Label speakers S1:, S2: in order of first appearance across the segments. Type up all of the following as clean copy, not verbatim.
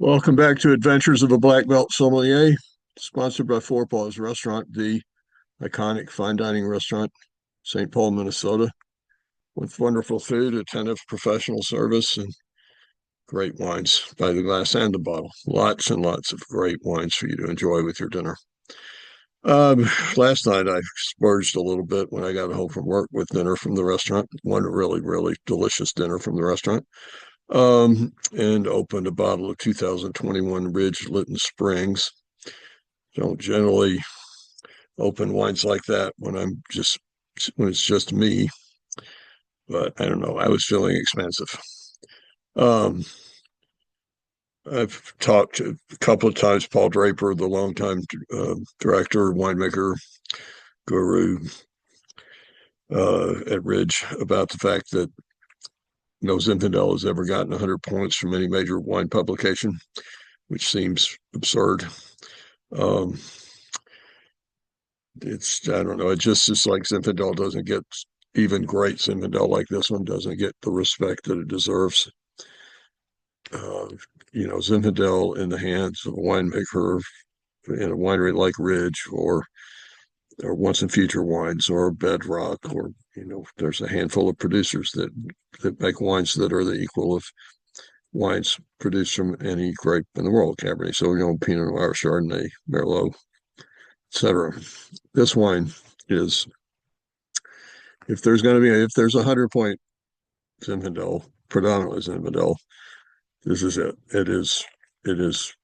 S1: Welcome back to Adventures of a Black Belt Sommelier, sponsored by Four Paws Restaurant, the iconic fine dining restaurant, St. Paul, Minnesota, with wonderful food, attentive professional service, and great wines by the glass and the bottle. Lots and lots of great wines for you to enjoy with your dinner. Um, Last night I splurged a little bit when I got home from work with dinner from the restaurant. One really, really delicious dinner from the restaurant. And opened a bottle of 2021 Ridge Lytton Springs. Don't generally open wines like that when it's just me, but I don't know. I was feeling expensive. Um, I've talked a couple of times, Paul Draper, the longtime director, winemaker, guru at Ridge, about the fact that no Zinfandel has ever gotten 100 points from any major wine publication, which seems absurd. Um, I don't know. It's like Zinfandel doesn't get even great Zinfandel like this one doesn't get the respect that it deserves. Uh, Zinfandel in the hands of a winemaker in a winery like Ridge or Once and Future Wines or Bedrock or there's a handful of producers that make wines that are the equal of wines produced from any grape in the world: Cabernet Sauvignon, Pinot Noir, Chardonnay, Merlot, etc. This wine is, if there's 100 point Zinfandel, predominantly Zinfandel, this is it. It is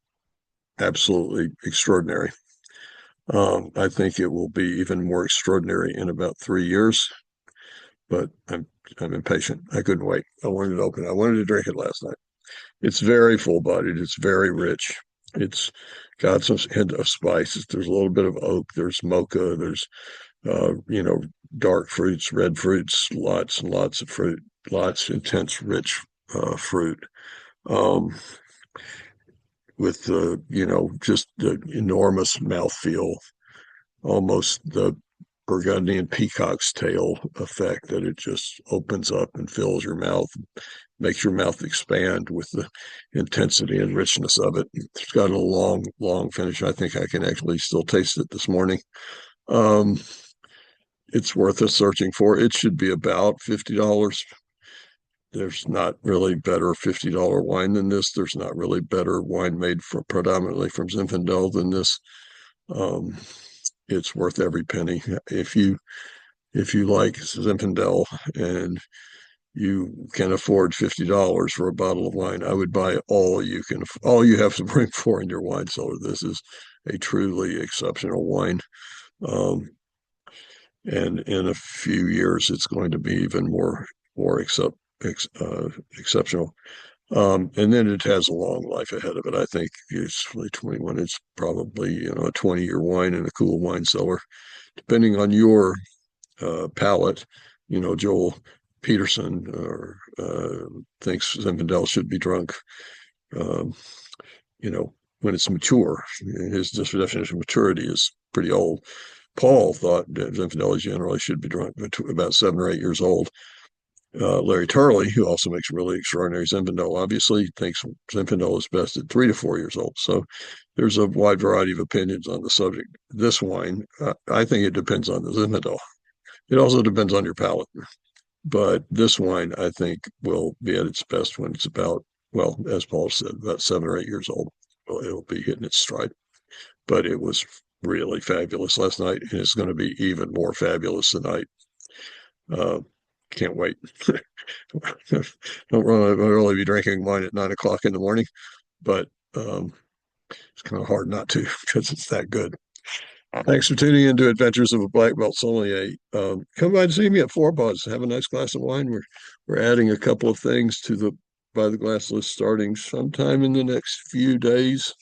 S1: absolutely extraordinary. I think it will be even more extraordinary in about 3 years, but I'm impatient. I couldn't wait. I wanted it open. I wanted to drink it last night. It's very full bodied. It's very rich. It's got some hint of spices. There's a little bit of oak. There's mocha. There's dark fruits, red fruits, lots and lots of fruit, lots intense, rich fruit. Um, with just the enormous mouthfeel, almost the Burgundian peacock's tail effect that it just opens up and fills your mouth, makes your mouth expand with the intensity and richness of it. It's got a long, long finish. I think I can actually still taste it this morning. Um, it's worth a searching for. It should be about $50. There's not really better $50 wine than this. There's not really better wine made predominantly from Zinfandel than this. Um, it's worth every penny. If you like Zinfandel and you can afford $50 for a bottle of wine, I would buy all you have to bring for in your wine cellar. This is a truly exceptional wine. Um, and in a few years, it's going to be even more exceptional. And then it has a long life ahead of it. I think it's really 21. It's probably a 20-year wine in a cool wine cellar, depending on your palate. Joel Peterson thinks Zinfandel should be drunk, um, when it's mature. His definition of maturity is pretty old. Paul thought that Zinfandel generally should be drunk about 7 or 8 years old. Larry Turley, who also makes really extraordinary Zinfandel, obviously thinks Zinfandel is best at 3 to 4 years old. So there's a wide variety of opinions on the subject. This wine, I think it depends on the Zinfandel. It also depends on your palate. But this wine, I think, will be at its best when it's about, well, as Paul said, about 7 or 8 years old. Well, it'll be hitting its stride. But it was really fabulous last night, and it's going to be even more fabulous tonight. Uh, can't wait. Don't really be drinking wine at 9 o'clock in the morning, but it's kind of hard not to because it's that good. Thanks for tuning in to Adventures of a Black Belt Sommelier. Come by and see me at Four Paws. Have a nice glass of wine. We're adding a couple of things to the by the glass list starting sometime in the next few days,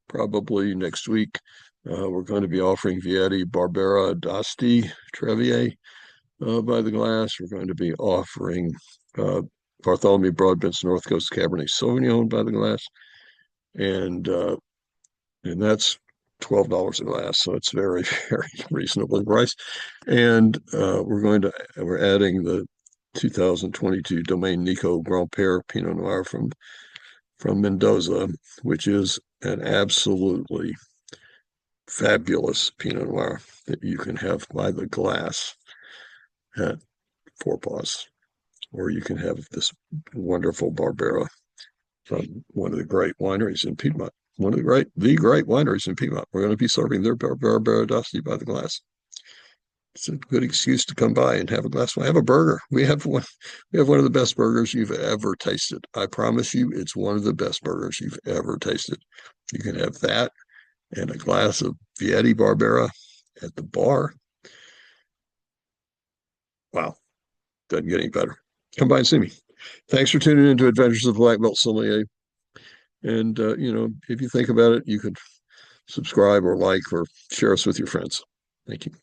S1: probably next week. We're going to be offering Vietti Barbera d'Asti Trevier by the glass. We're going to be offering Bartholomew Broadbent's North Coast Cabernet Sauvignon by the glass, and that's $12 a glass, so it's very, very reasonably priced. And we're adding the 2022 Domaine Nico Grand Père Pinot Noir from from Mendoza, which is an absolutely fabulous Pinot Noir that you can have by the glass at Four Paws, or you can have this wonderful Barbera from one of the great wineries in Piedmont. One of the great wineries in Piedmont. We're going to be serving their Barbera d'Asti by the glass. It's a good excuse to come by and have a glass. Have a burger. We have one. We have one of the best burgers you've ever tasted. I promise you, it's one of the best burgers you've ever tasted. You can have that and a glass of Vietti Barbera at the bar. Wow, doesn't get any better. Come by and see me. Thanks for tuning into Adventures of the Black Belt Sommelier. And if you think about it, you could subscribe or like or share us with your friends. Thank you.